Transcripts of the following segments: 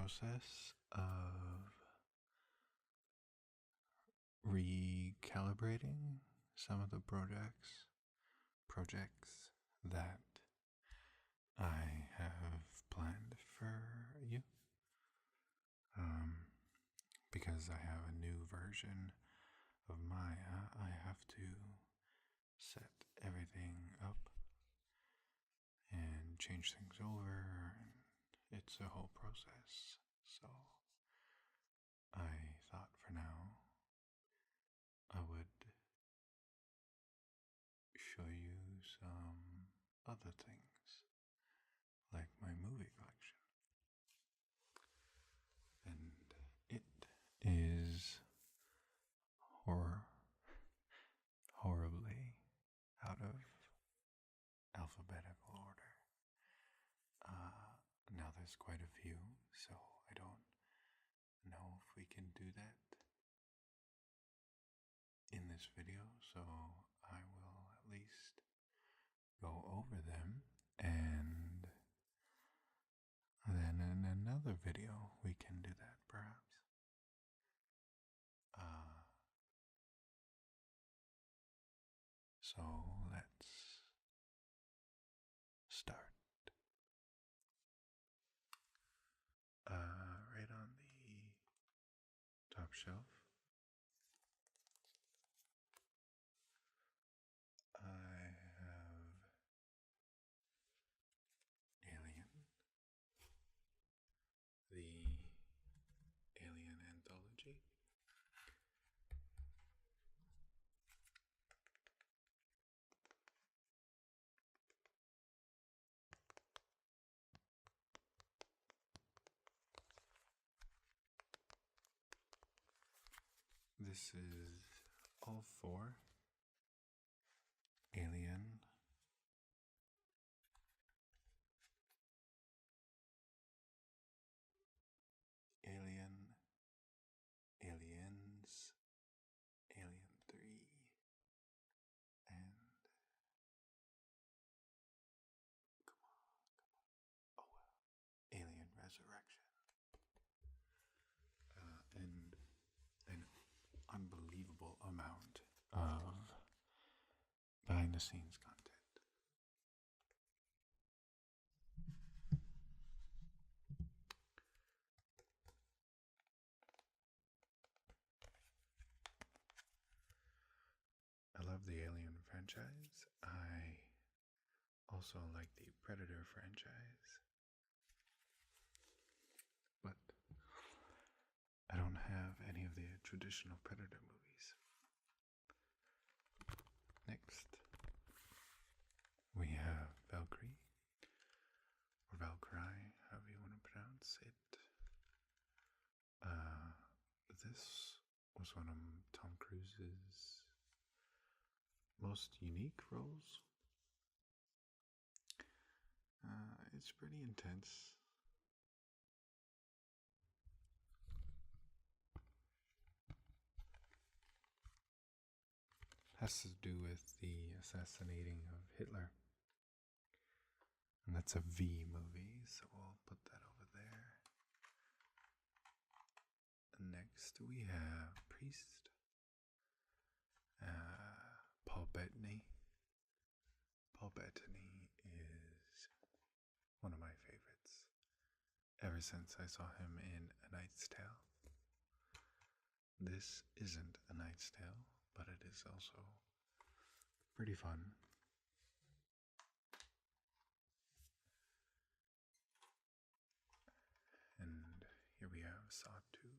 process of recalibrating some of the projects that I have planned for you. Because I have a new version of Maya, I have to set everything up and change things over, and it's a whole process. So I thought for now I would show you some other things, like my movie collection. And it is horribly out of alphabetical order. Now there's quite a few, so I don't know if we can do that in this video, so I will at least go over them, and then in another video we can do that perhaps. So let's start. Right on the top shelf, I have Alien, the Alien Anthology. This is all four Alien, Aliens, Alien 3, and Alien Resurrection. And an unbelievable amount of behind the scenes content. I love the Alien franchise. I also like the Predator franchise. But I don't have any of the traditional Predator movies. Next, we have Valkyrie, or Valkyrie, however you want to pronounce it. This was one of Tom Cruise's most unique roles. It's pretty intense. Has to do with the assassinating of Hitler. And that's a V movie, so we'll put that over there. Next we have Priest, Paul Bettany. Paul Bettany is one of my favorites ever since I saw him in A Knight's Tale. This isn't A Knight's Tale, but it is also pretty fun. And here we have Saw 2.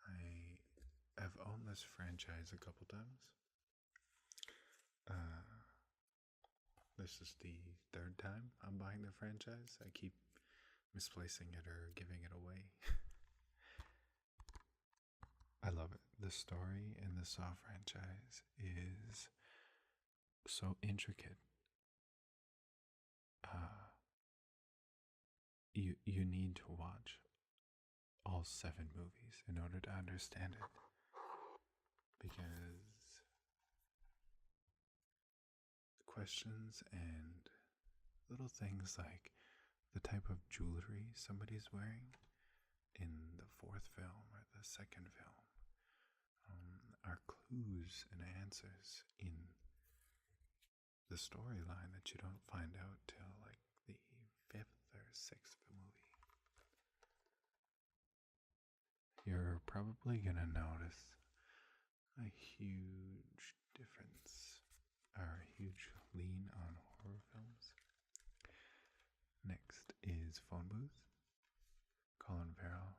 I have owned this franchise a couple times. This is the third time I'm buying the franchise. I keep misplacing it or giving it away. I love it. The story in the Saw franchise is so intricate. You need to watch all 7 movies in order to understand it, because questions and little things like the type of jewelry somebody's wearing in the fourth film or the second film are clues and answers in the storyline that you don't find out till like the fifth or sixth movie. You're probably gonna notice a huge difference or a huge lean on horror films. Next is Phone Booth, Colin Farrell.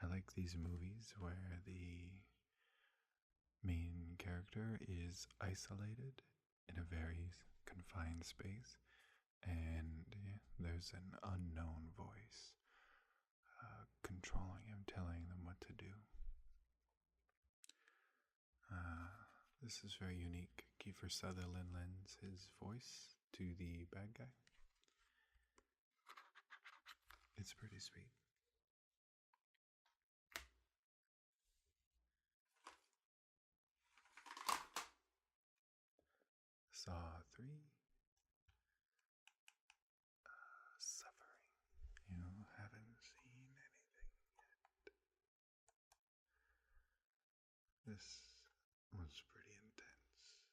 I like these movies where the main character is isolated in a very confined space, and there's an unknown voice controlling him, telling them what to do. This is very unique. Kiefer Sutherland lends his voice to the bad guy. It's pretty sweet. Saw 3. Suffering. You haven't seen anything yet. This was pretty intense.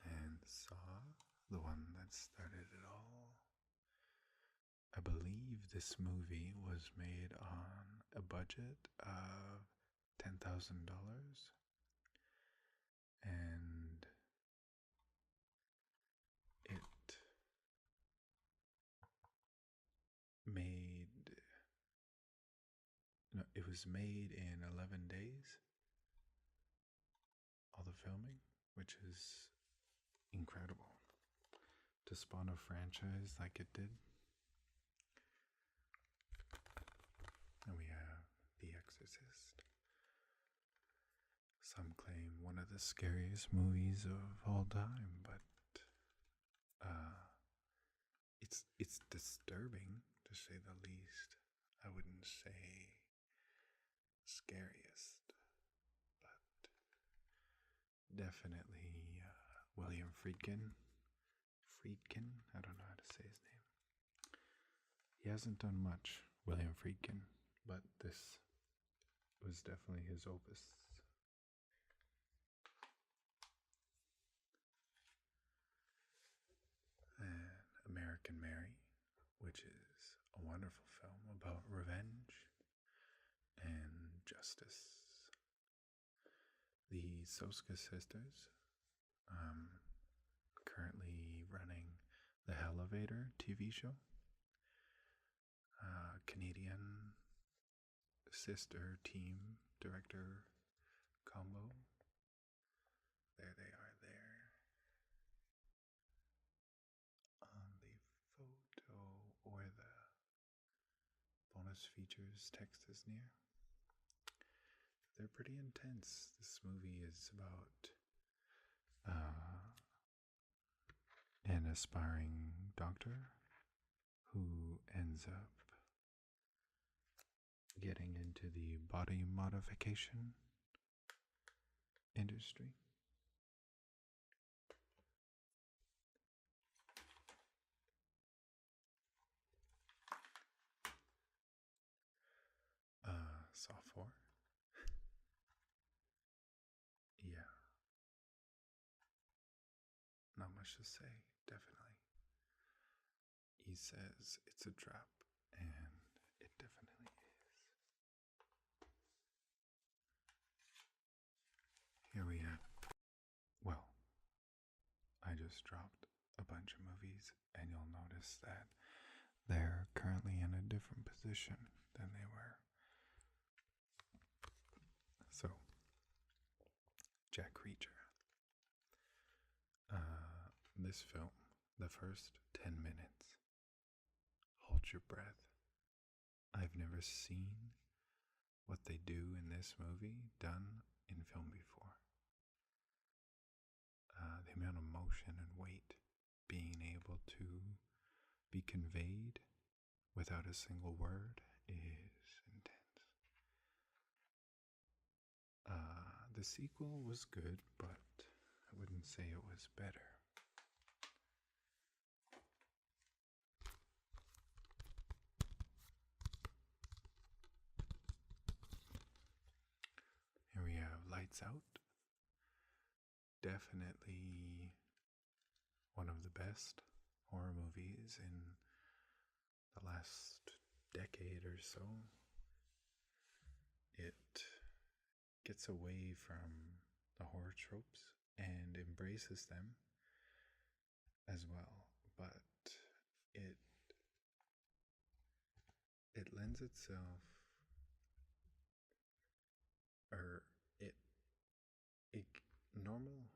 And Saw, the one that started it all. I believe this movie was made on a budget of $10,000, and it was made in 11 days, all the filming, which is incredible to spawn a franchise like it did. And we have The Exorcist. Some claim one of the scariest movies of all time, but it's disturbing, to say the least. I wouldn't say scariest, but definitely William Friedkin. I don't know how to say his name. He hasn't done much, William Friedkin, but this was definitely his opus. And American Mary, which is a wonderful film about revenge and justice. The Soska sisters, currently running the Elevator TV show. Canadian sister team director combo. There they are there. On the photo or the bonus features text is near. They're pretty intense. This movie is about an aspiring doctor who ends up getting into the body modification industry. Saw 4. Yeah. Not much to say, definitely. He says it's a trap, and it definitely is. Here we have, well, I just dropped a bunch of movies, and you'll notice that they're currently in a different position than they were. So, Jack Reacher. This film, the first 10 minutes, hold your breath. I've never seen what they do in this movie done in film before. The amount of motion and weight being able to be conveyed without a single word is intense. The sequel was good, but I wouldn't say it was better. Here we have Lights Out. Definitely one of the best horror movies in the last decade or so. It gets away from the horror tropes and embraces them as well, but it lends itself, or it normally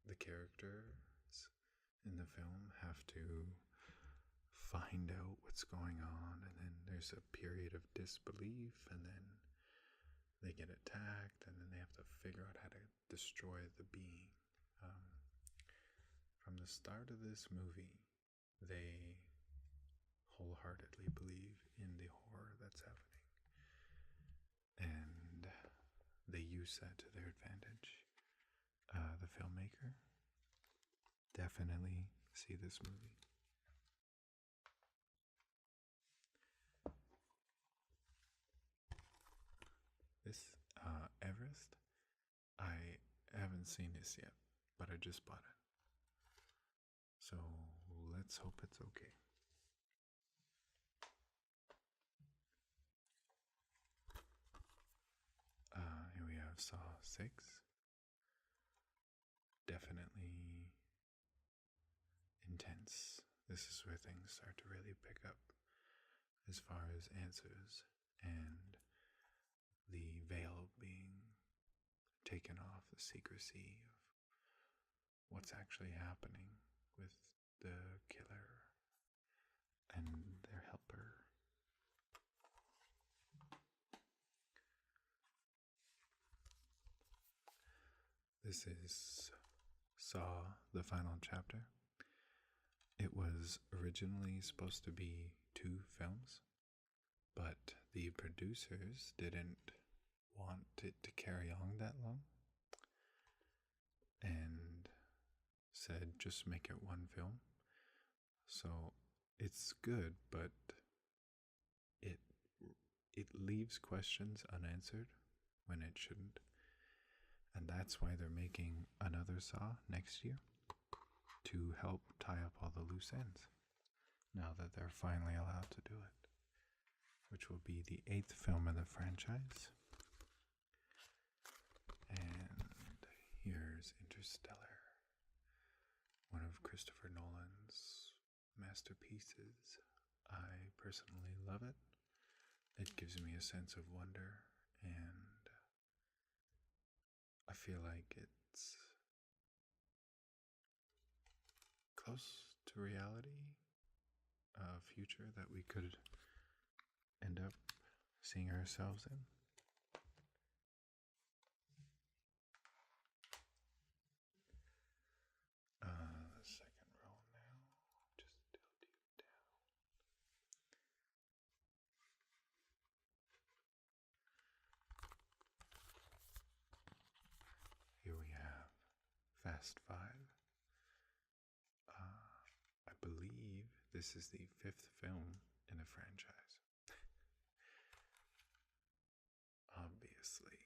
the characters in the film have to find out what's going on, and then there's a period of disbelief, and then they get attacked, and then they have to figure out how to destroy the being. From the start of this movie, they wholeheartedly believe in the horror that's happening, and they use that to their advantage. The filmmaker, definitely see this movie. This Everest, I haven't seen this yet, but I just bought it. So let's hope it's okay. Here we have Saw 6. Definitely intense. This is where things start to really pick up as far as answers and the veil being taken off, the secrecy of what's actually happening with the killer and their helper. This is Saw, the final chapter. It was originally supposed to be 2 films, but the producers didn't want it to carry on that long and said just make it 1 film. So it's good, but it leaves questions unanswered when it shouldn't. And that's why they're making another Saw next year to help tie up all the loose ends, now that they're finally allowed to do it, which will be the 8th film in the franchise. And here's Interstellar, one of Christopher Nolan's masterpieces. I personally love it. It gives me a sense of wonder, and I feel like it's close to reality, a future that we could end up seeing ourselves in. The second row now, just tilt you down. Here we have Fast 5. I believe this is the 5th film in the franchise. Obviously.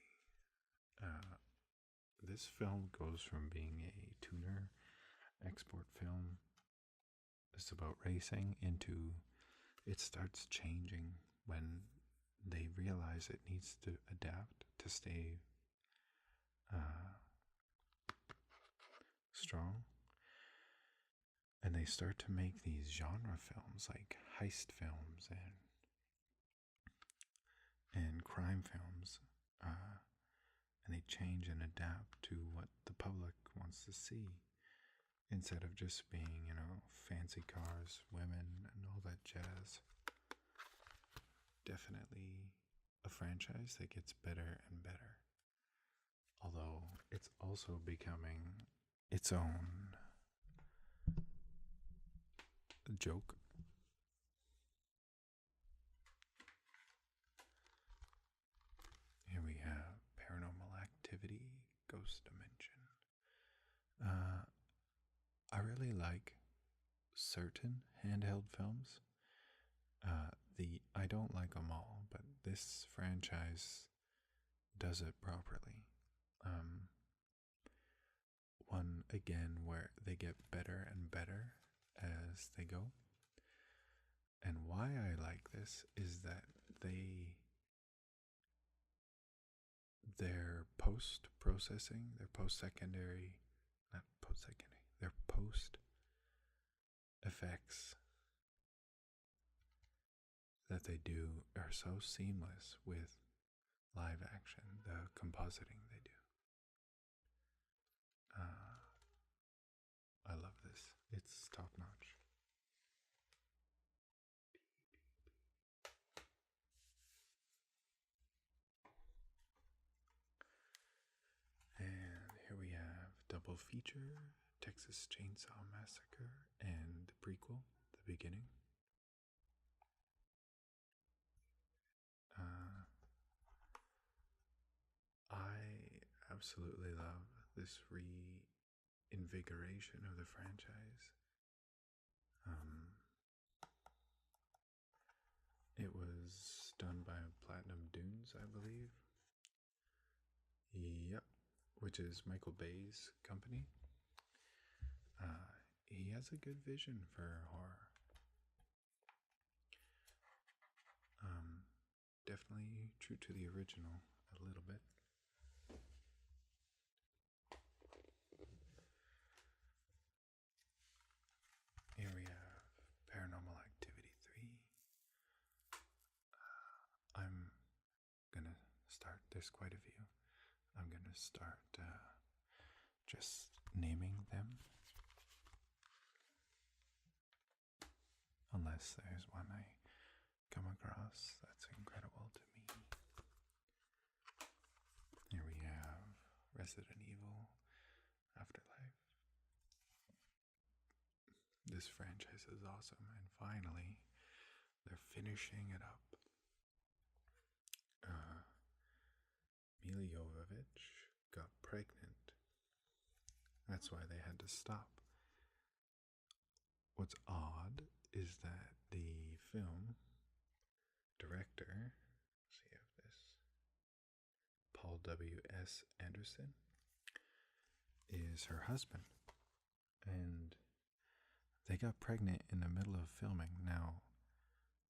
This film goes from being a tuner export film, it's about racing, into it starts changing when they realize it needs to adapt to stay strong. And they start to make these genre films, like heist films and crime films, and they change and adapt to what the public wants to see, instead of just being, fancy cars, women, and all that jazz. Definitely a franchise that gets better and better, although it's also becoming its own joke. Here we have Paranormal Activity, Ghost Dimension. certain handheld films. I don't like them all, but this franchise does it properly. Um, One again where they get better and better as they go. And why I like this is that their post processing, their post secondary, not post secondary, their post effects that they do are so seamless with live action, the compositing they do. I love this. It's top notch. And here we have double feature, Texas Chainsaw Massacre and the prequel, the beginning. I absolutely love this reinvigoration of the franchise. It was done by Platinum Dunes, I believe. Yep, which is Michael Bay's company. He has a good vision for horror. Definitely true to the original a little bit. Here we have Paranormal Activity 3. I'm gonna start, there's quite a few. I'm gonna start just naming them. Unless there's one I come across that's incredible to me. Here we have Resident Evil Afterlife. This franchise is awesome, and finally, they're finishing it up. Mila Jovovich got pregnant. That's why they had to stop. What's odd is that the film director, let's see if this, Paul W.S. Anderson, is her husband. And they got pregnant in the middle of filming. Now,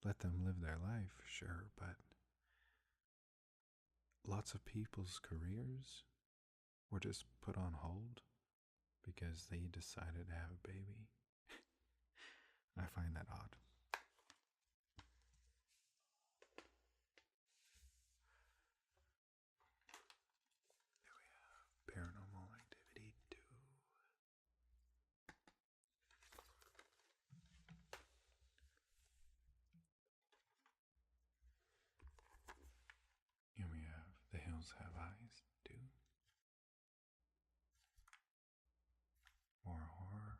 let them live their life, sure, but lots of people's careers were just put on hold because they decided to have a baby. I find that odd. There we have Paranormal Activity 2. Here we have The Hills Have Eyes 2. More horror.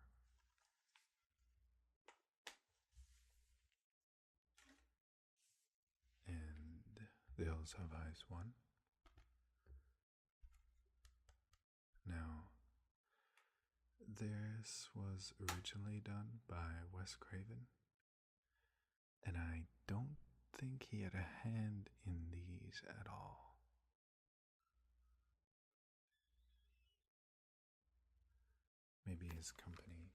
And The Hills Have Eyes 1. Now, this was originally done by Wes Craven, and I don't think he had a hand in these at all. Maybe his company.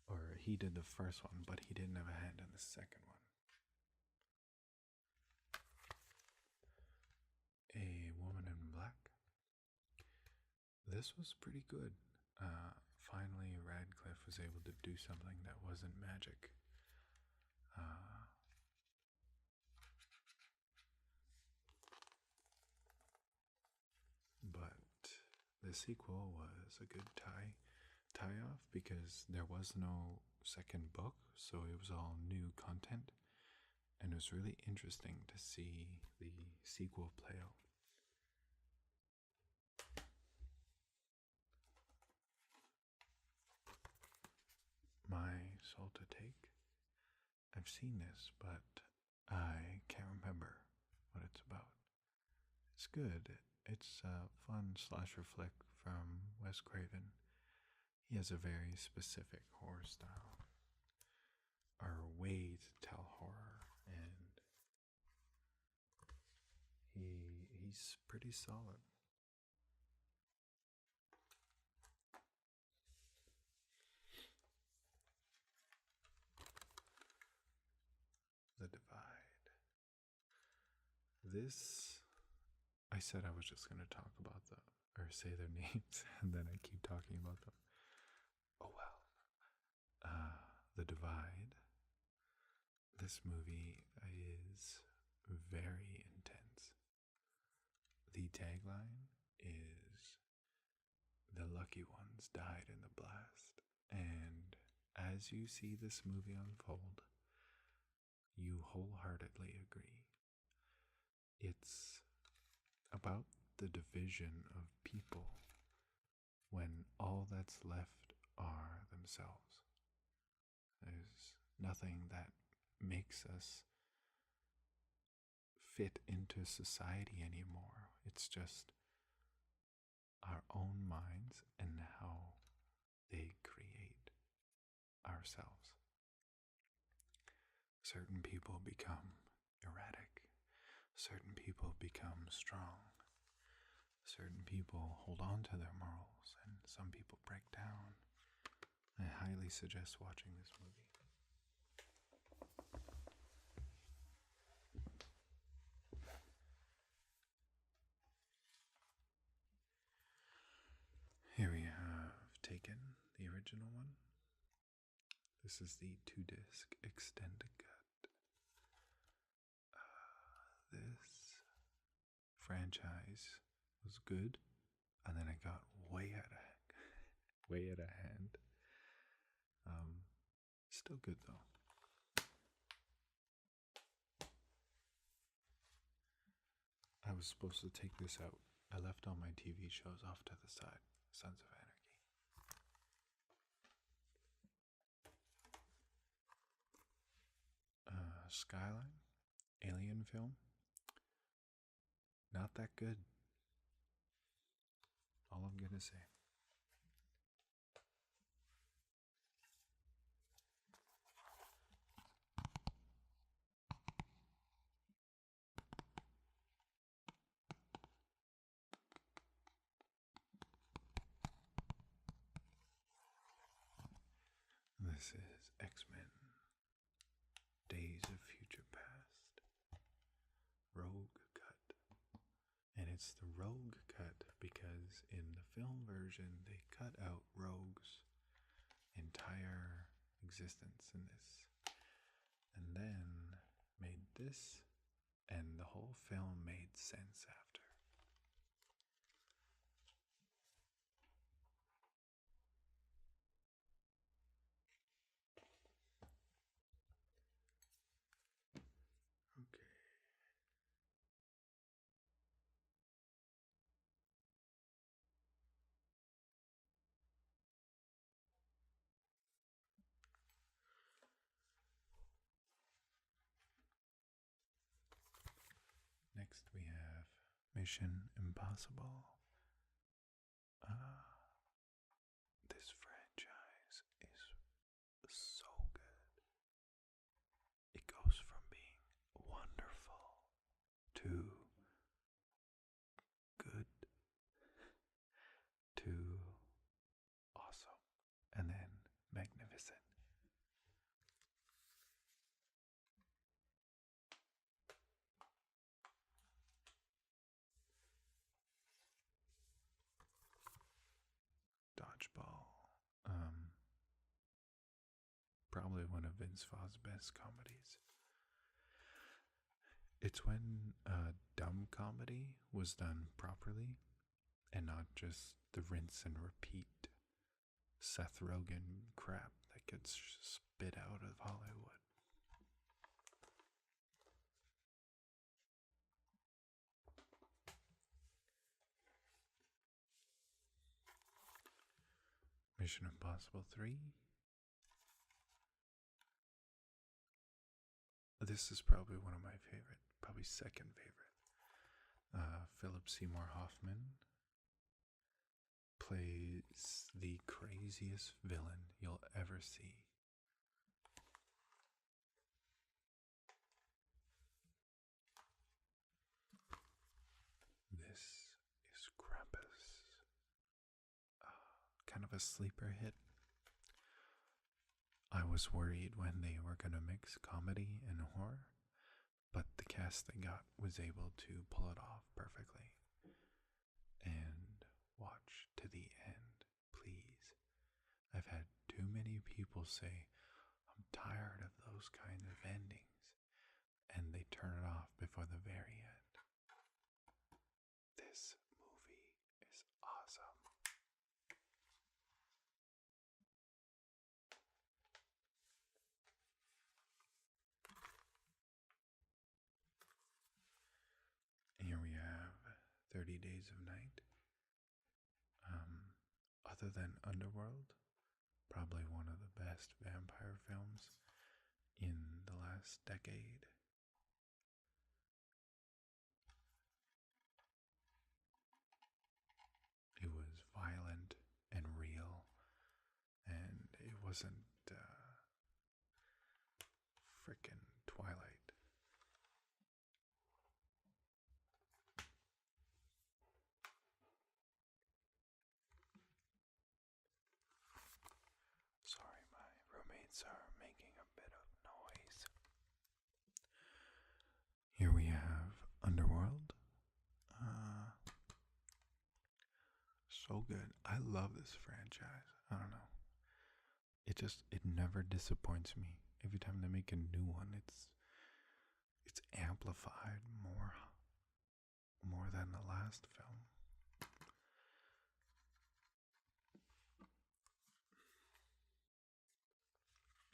Or he did the first one, but he didn't have a hand in the second one. A Woman in Black. This was pretty good. Finally, Radcliffe was able to do something that wasn't magic. But the sequel was a good tie-off because there was no second book, so it was all new content, and it was really interesting to see the sequel play out. My soul to take. I've seen this, but I can't remember what it's about. It's good. It's a fun slasher flick from Wes Craven. He has a very specific horror style, or way to tell horror, and he's pretty solid. The Divide. This, I said I was just going to talk about them, or say their names, and then I keep talking about them. Oh well. The Divide. This movie is very intense. The tagline is "The lucky ones died in the blast." And as you see this movie unfold, you wholeheartedly agree. It's about the division of people when all that's left are themselves. There's nothing that makes us fit into society anymore. It's just our own minds and how they create ourselves. Certain people become erratic. Certain people become strong. Certain people hold on to their morals, and some people break down. I highly suggest watching this movie. Here we have Taken, the original one. This is the 2-disc extended cut. This franchise was good, and then it got way out of hand. Still good though. I was supposed to take this out. I left all my TV shows off to the side. Sons of Anarchy. Skyline, alien film. Not that good. All I'm gonna say. This is X-Men, Days of Future Past, Rogue Cut. And it's the Rogue Cut because in the film version they cut out Rogue's entire existence in this. And then made this, and the whole film made sense after. Okay. Next we have Mission Impossible. This franchise is so good. It goes from being wonderful to good to awesome and then magnificent. Dodgeball. Probably one of Vince Vaughn's best comedies. It's when dumb comedy was done properly and not just the rinse and repeat Seth Rogen crap that gets spit out of Hollywood. Mission Impossible 3. This is probably one of my favorite, probably second favorite. Philip Seymour Hoffman plays the crazed craziest villain you'll ever see. This is Krampus. Kind of a sleeper hit. I was worried when they were going to mix comedy and horror, but the cast they got was able to pull it off perfectly. And watch to the end, please. I've had too many people say, I'm tired of those kinds of endings, and they turn it off before the very end. This movie is awesome. Here we have 30 Days of Night. Other than Underworld, probably one of the best vampire films in the last decade. It was violent and real, and it wasn't frickin' Twilight. Sorry, my roommates are making a bit of noise. Here we have Underworld. So good. I love this franchise. I don't know. It never disappoints me. Every time they make a new one, it's amplified more than the last film.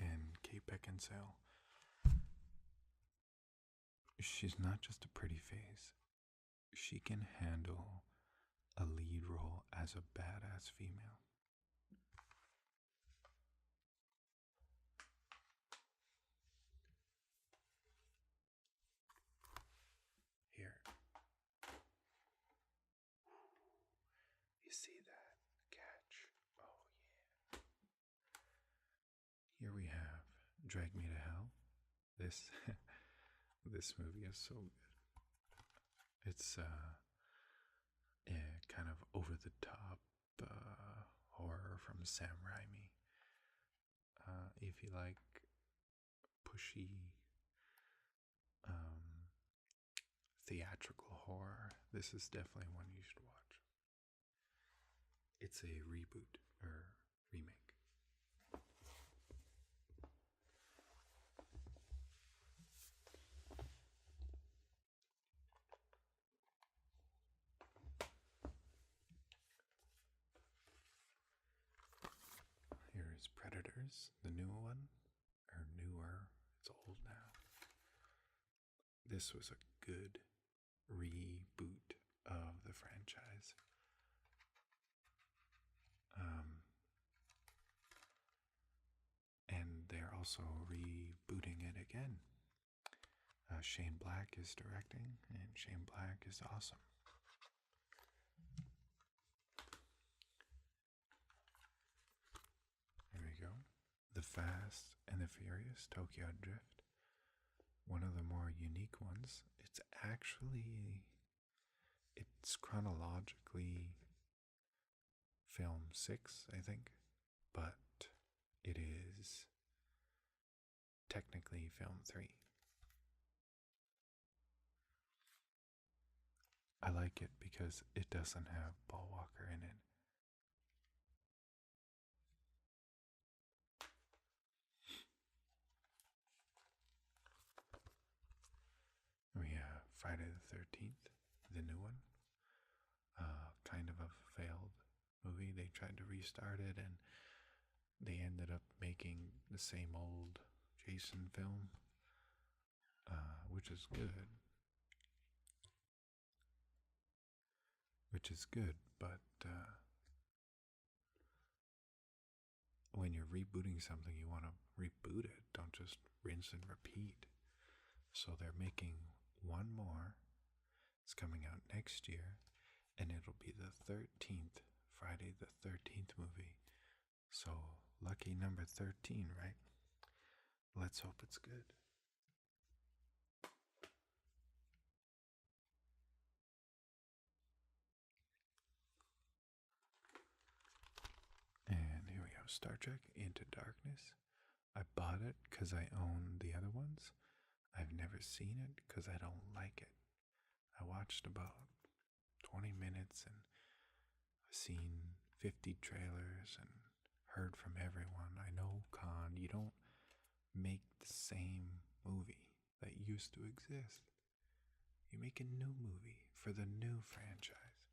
And Kate Beckinsale, she's not just a pretty face. She can handle a lead role as a badass female. Here. You see that catch? Oh yeah. Here we have Drag Me to Hell. This this movie is so good. It's kind of over the top horror from Sam Raimi. If you like pushy theatrical horror, this is definitely one you should watch. It's a reboot or remake. Here is Predators, the new one, or newer. It's old now. This was a good reboot of the franchise. And they're also rebooting it again. Shane Black is directing, and Shane Black is awesome. There we go. The Fast and the Furious Tokyo Drift. One of the more unique ones. It's chronologically film 6, I think, but it is technically film 3. I like it because it doesn't have Paul Walker in it. We have Friday the 13th, the new one. Kind of a failed movie. They tried to restart it and they ended up making the same old Jason film, which is good. But when you're rebooting something, you want to reboot it. Don't just rinse and repeat. So they're making one more. It's coming out next year, and it'll be the 13th, Friday the 13th movie. lucky number 13, right? Let's hope it's good. And here we go, Star Trek Into Darkness. I bought it because I own the other ones. I've never seen it because I don't like it. I watched about 20 minutes and seen 50 trailers and heard from everyone. I know, Khan, you don't make the same movie that used to exist. You make a new movie for the new franchise.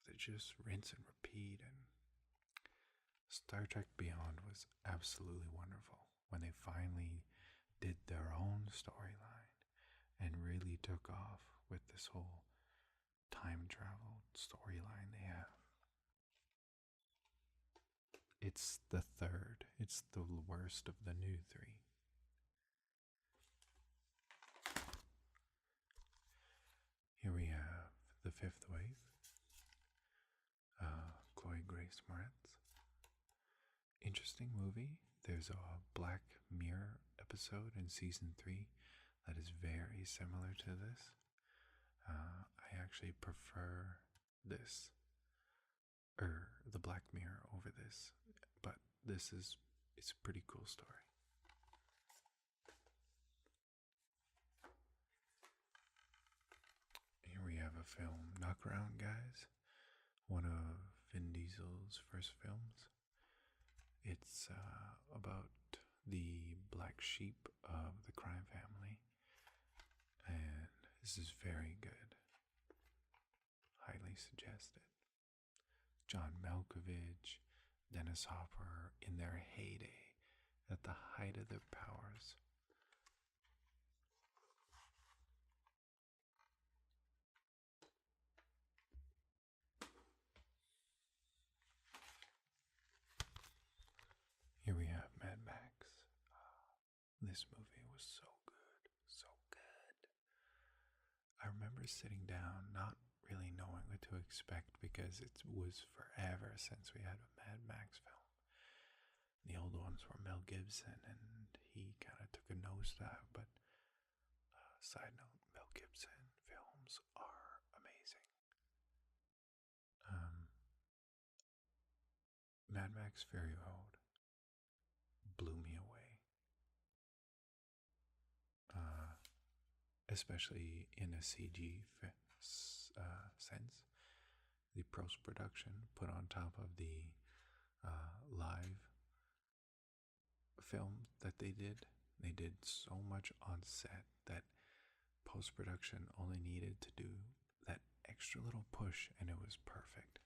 They just rinse and repeat. And Star Trek Beyond was absolutely wonderful when they finally did their own storyline and really took off with this whole time travel storyline they have. It's the third. It's the worst of the new three. Here we have The Fifth Wave. Chloe Grace Moretz. Interesting movie. There's a Black Mirror episode in season 3 that is very similar to this. I actually prefer this, or the Black Mirror over this, but it's a pretty cool story. Here we have a film, Knock Around Guys, one of Vin Diesel's first films. It's about the black sheep of the crime family, and this is very good. Highly suggested. John Malkovich, Dennis Hopper in their heyday, at the height of their powers. Here we have Mad Max. This movie was so good, so good. I remember sitting down, not really knowing what to expect because it was forever since we had a Mad Max film. The old ones were Mel Gibson, and he kind of took a nosedive, but side note, Mel Gibson films are amazing. Mad Max Fury Road blew me away. Especially in a CG sense. The post-production put on top of the live film that they did so much on set that post-production only needed to do that extra little push and it was perfect.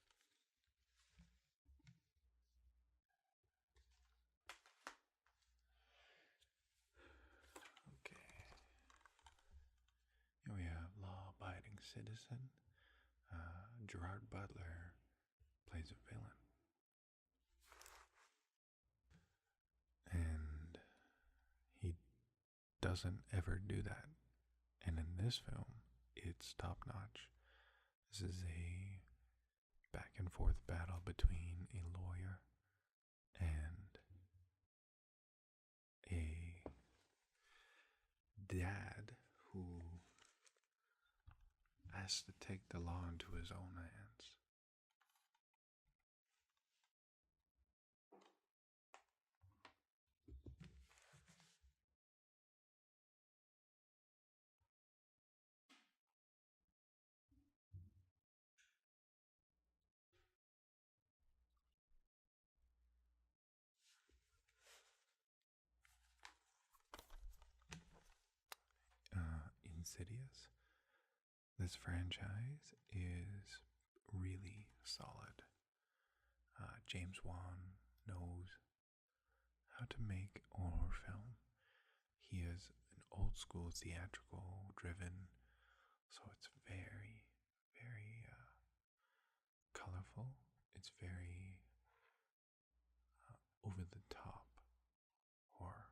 Here we have Law-Abiding Citizen. Gerard Butler plays a villain. And he doesn't ever do that. And in this film, it's top notch. This is a back and forth battle between a lawyer and a dad who has to take the law into his own hands. Insidious. This franchise is really solid. James Wan knows how to make horror film. He is an old school theatrical driven, so it's very, very colorful. It's very over the top horror.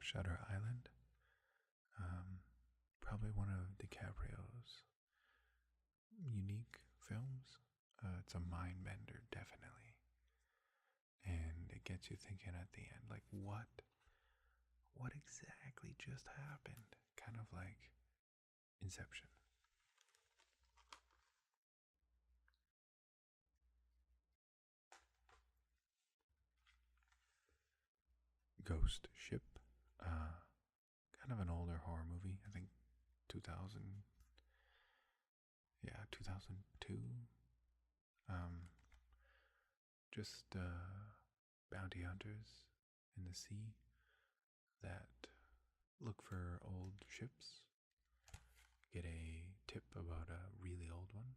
Shutter Island. Probably one of DiCaprio's unique films. It's a mind bender, definitely. And it gets you thinking at the end, like, what exactly just happened? Kind of like Inception. Ghost Ship. Kind of an older horror movie. I think 2000. Yeah, 2002. Um, just bounty hunters in the sea that look for old ships, get a tip about a really old one,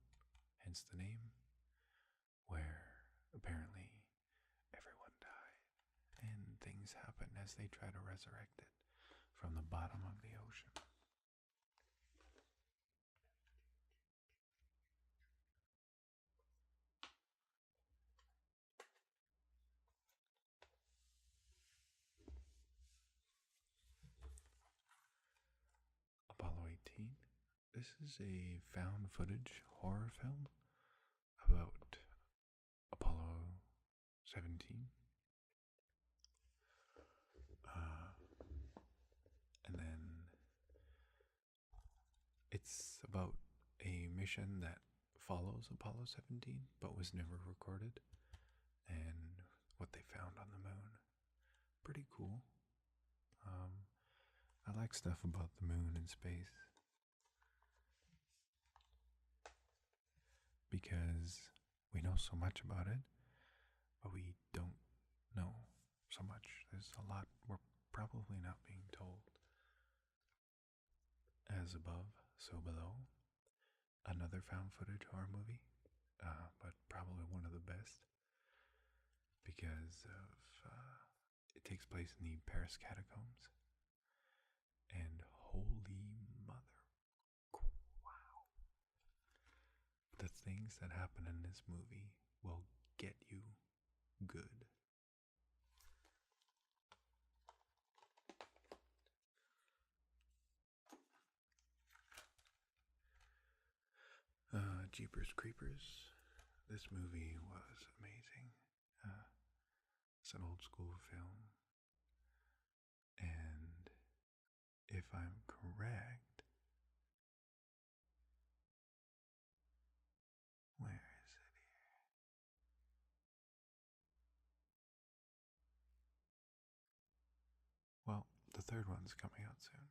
hence the name, where apparently everyone died and things happen as they try to resurrect it from the bottom of the ocean. Apollo 18. This is a found footage horror film about Apollo 17. And then it's about a mission that follows Apollo 17 but was never recorded, and what they found on the moon. Pretty cool. I like stuff about the moon and space because we know so much about it, but we don't know so much. There's a lot we're probably not being told. As above, so below. Another found footage horror movie, but probably one of the best because of it takes place in the Paris catacombs. And holy mother, wow. The things that happen in this movie will get you good. Jeepers Creepers. This movie was amazing. It's an old school film. And if I'm correct, where is it here? Well, the third one's coming out soon.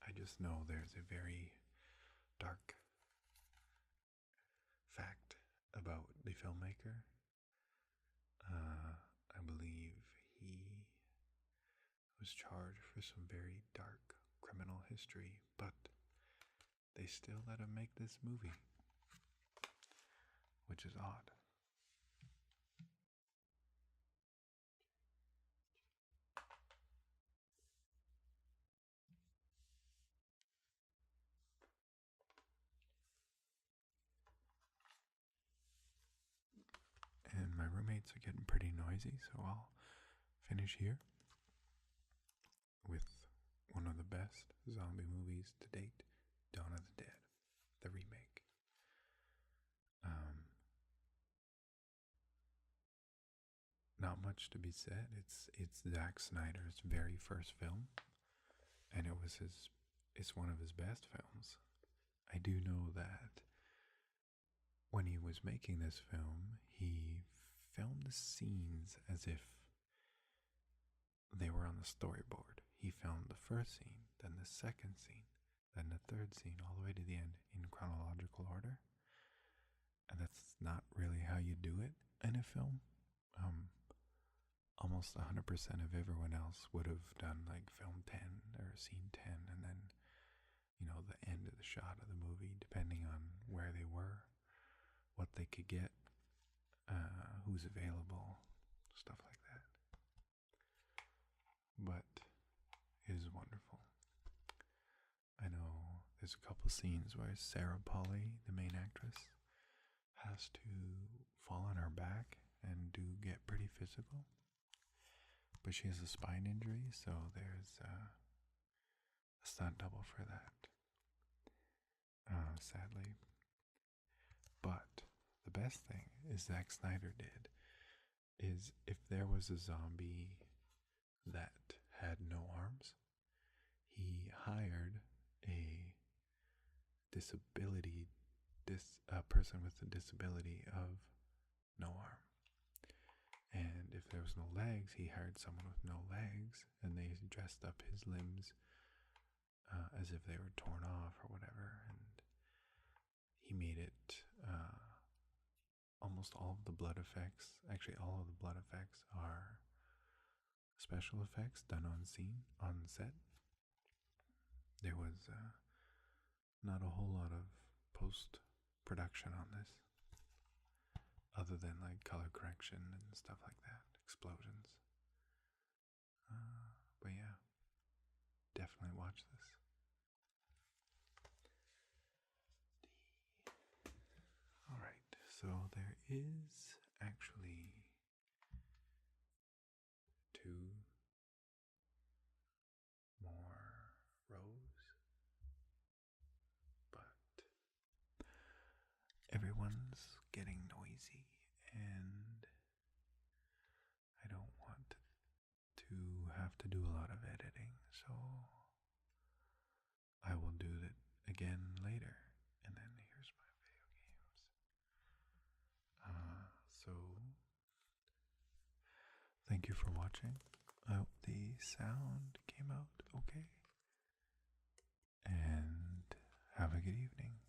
I just know there's a very dark fact about the filmmaker. I believe he was charged for some very dark criminal history, but they still let him make this movie, which is odd. And my roommates are getting pretty noisy, so I'll finish here with one of the best zombie movies to date, Dawn of the Dead, the remake. Not much to be said. It's Zack Snyder's very first film, and it's one of his best films. I do know that when he was making this film, he filmed the scenes as if they were on the storyboard. He filmed the first scene, then the second scene, then the third scene, all the way to the end in chronological order. And that's not really how you do it in a film. Almost 100% of everyone else would have done like film 10 or scene 10, and then, the end of the shot of the movie, depending on where they were, what they could get, who's available, stuff like that. But it is wonderful. I know there's a couple scenes where Sarah Polley, the main actress, has to fall on her back and do get pretty physical. but she has a spine injury, so there's a stunt double for that, sadly. But the best thing is Zack Snyder did is if there was a zombie that had no arms, he hired a disability, person with a disability of no arm. And if there was no legs, he hired someone with no legs, and they dressed up his limbs as if they were torn off or whatever. And he made it almost all of the blood effects, actually all of the blood effects are special effects done on scene, on set. There was not a whole lot of post-production on this, other than like color correction and stuff like that, explosions. But yeah, definitely watch this. Alright, so there is actually 2 more rows, but everyone's getting noisy and I don't want to have to do a lot of editing, so I will do it again later. And then here's my video games. So thank you for watching. I hope the sound came out okay. And have a good evening.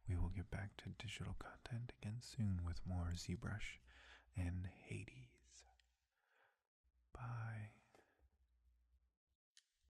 We will get back to digital content again soon with more ZBrush